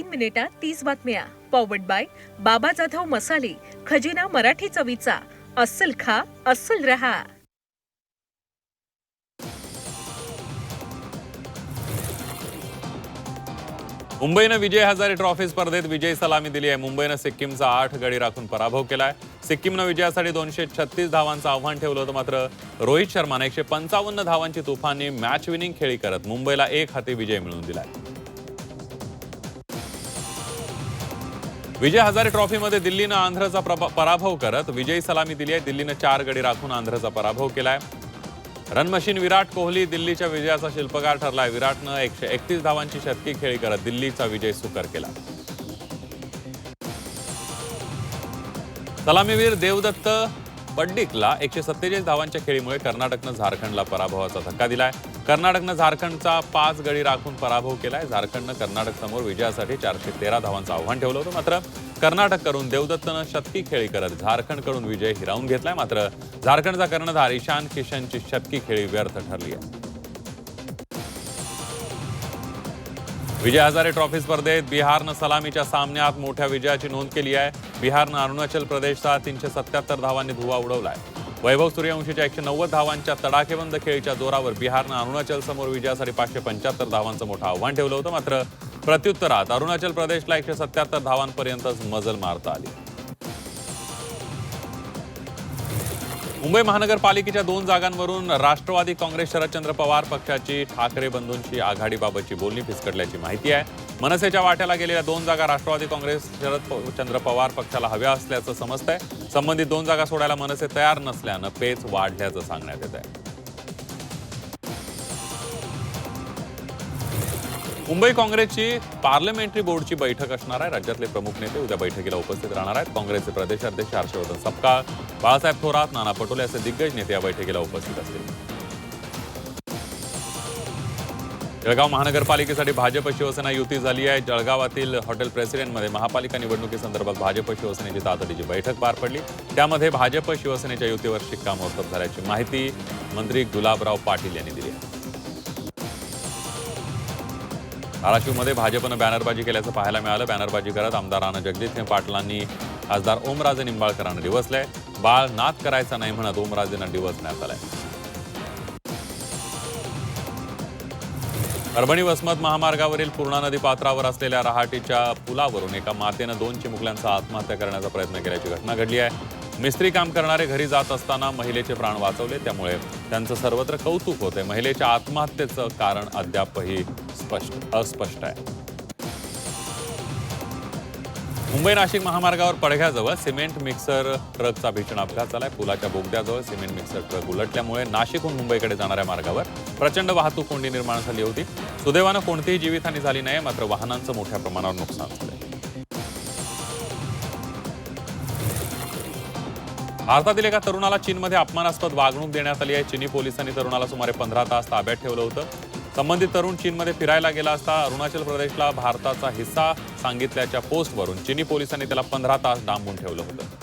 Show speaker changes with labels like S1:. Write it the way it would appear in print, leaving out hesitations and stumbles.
S1: मिनिटात 30 बातम्या. Powered by बाबा जाधव मसाले, खजिना मराठी चवीचा. अस्सल खा, अस्सल रहा.
S2: मुंबईनं विजय हजारे ट्रॉफी स्पर्धेत विजयी सलामी दिली आहे. मुंबईनं सिक्कीमचा 8 गडी राखून पराभव केलाय. सिक्कीमनं विजयासाठी 236 धावांचं आव्हान ठेवलं होतं, मात्र रोहित शर्माने 155 धावांची तुफानी मॅच विनिंग खेळी करत मुंबईला एक हाती विजय मिळवून दिलाय. विजय हजारे ट्रॉफीमध्ये दिल्लीनं आंध्रचा पराभव करत विजयी सलामी दिली आहे. दिल्लीनं 4 गडी राखून आंध्रचा पराभव केलाय. रनमशीन विराट कोहली दिल्लीच्या विजयाचा शिल्पकार ठरलाय. विराटनं 131 धावांची शतकी खेळी करत दिल्लीचा विजय सुकर केला. सलामीवीर देवदत्त पड्डिकला 147 धावांच्या खेळीमुळे कर्नाटकनं झारखंडला पराभवाचा धक्का दिलाय. कर्नाटकनं झारखंडचा 5 गडी राखून पराभव केलाय. झारखंडनं कर्नाटक समोर विजयासाठी 413 धावांचं आव्हान ठेवलं होतं, मात्र कर्नाटककडून देवदत्तनं शतकी खेळी करत झारखंडकडून विजय हिरावून घेतलाय. मात्र झारखंडचा कर्णधार ईशान किशनची शतकी खेळी व्यर्थ ठरली आहे. विजय हजारे ट्रॉफी स्पर्धेत बिहारनं सलामीच्या सामन्यात मोठ्या विजयाची नोंद केली आहे. बिहारनं अरुणाचल प्रदेशचा 377 धावांनी धुव्वा उडवलाय. वैभव सूर्यवंशीच्या 190 धावांच्या तडाखेबंद खेळीच्या जोरावर बिहारनं अरुणाचल समोर विजयासाठी 575 धावांचं मोठं आव्हान ठेवलं होतं, मात्र प्रत्युत्तरात अरुणाचल प्रदेशला 177 धावांपर्यंतच मजल मारता आली. मुंबई महानगरपालिकेच्या 2 जागांवरून राष्ट्रवादी काँग्रेस शरदचंद्र पवार पक्षाची ठाकरे बंधूंची आघाडीबाबतची बोलणी फिसकटल्याची माहिती आहे. मनसेच्या वाट्याला गेलेल्या 2 जागा राष्ट्रवादी काँग्रेस शरदचंद्र पवार पक्षाला हव्या असल्याचं समजतंय. संबंधित 2 जागा सोडायला मनसे तयार नसल्यानं पेच वाढल्याचं सांगण्यात येत आहे. मुंबई काँग्रेसची पार्लमेंटरी बोर्डची बैठक असणार आहे. राज्यातले प्रमुख नेते उद्या बैठकीला उपस्थित राहणार आहेत. काँग्रेसचे प्रदेशाध्यक्ष हर्षवर्धन सपकाळ, बाळासाहेब थोरात, नाना पटोले असे दिग्गज नेते या बैठकीला उपस्थित असतील. जळगाव महानगरपालिकेसाठी भाजप शिवसेना युती झाली आहे. जळगावातील हॉटेल प्रेसिडेंटमध्ये महापालिका निवडणुकीसंदर्भात भाजप शिवसेनेची तातडीची बैठक पार पडली. त्यामध्ये भाजप शिवसेनेच्या युतीवर शिक्कामोर्तब झाल्याची माहिती मंत्री गुलाबराव पाटील यांनी दिली आहे. धाराशिवमध्ये भाजपनं बॅनरबाजी केल्याचं पाहायला मिळालं. बॅनरबाजी करत आमदार राणा जगजितसिंह पाटलांनी खासदार ओमराजे निंबाळकरांना डिवचलंय. बाळ नाद करायचा नाही म्हणत ओमराजेंना डिवचण्यात आलंय. परभणी वसमत महामार्गावरील पूर्णा नदी पात्रावर असलेल्या रहाटीच्या पुलावरून एका मातेनं 2 चिमुकल्यांचा आत्महत्या करण्याचा प्रयत्न केल्याची घटना घडली आहे. मिस्त्री काम करणारे घरी जात असताना महिलेचे प्राण वाचवले, त्यामुळे त्यांचं सर्वत्र कौतुक होते. महिलेच्या आत्महत्येचं कारण अद्यापही अस्पष्ट आहे. मुंबई नाशिक महामार्गावर पडघ्याजवळ सिमेंट मिक्सर ट्रकचा भीषण अपघात झालाय. पुलाच्या बोगद्याजवळ सिमेंट मिक्सर ट्रक उलटल्यामुळे नाशिकहून मुंबईकडे जाणाऱ्या मार्गावर प्रचंड वाहतूक कोंडी निर्माण झाली होती. सुदैवानं कोणतीही जीवितहानी झाली नाही, मात्र वाहनांचं मोठ्या प्रमाणावर नुकसान झालंय. भारतातील एका तरुणाला चीनमध्ये अपमानास्पद वागणूक देण्यात आली आहे. चीनी पोलिसांनी तरुणाला सुमारे 15 तास ताब्यात ठेवलं होतं. संबंधित तरुण चीनमध्ये फिरायला गेला असता अरुणाचल प्रदेशला भारताचा हिस्सा सांगितल्याच्या पोस्टवरून चीनी पोलिसांनी त्याला 15 तास डांबून ठेवलं होतं.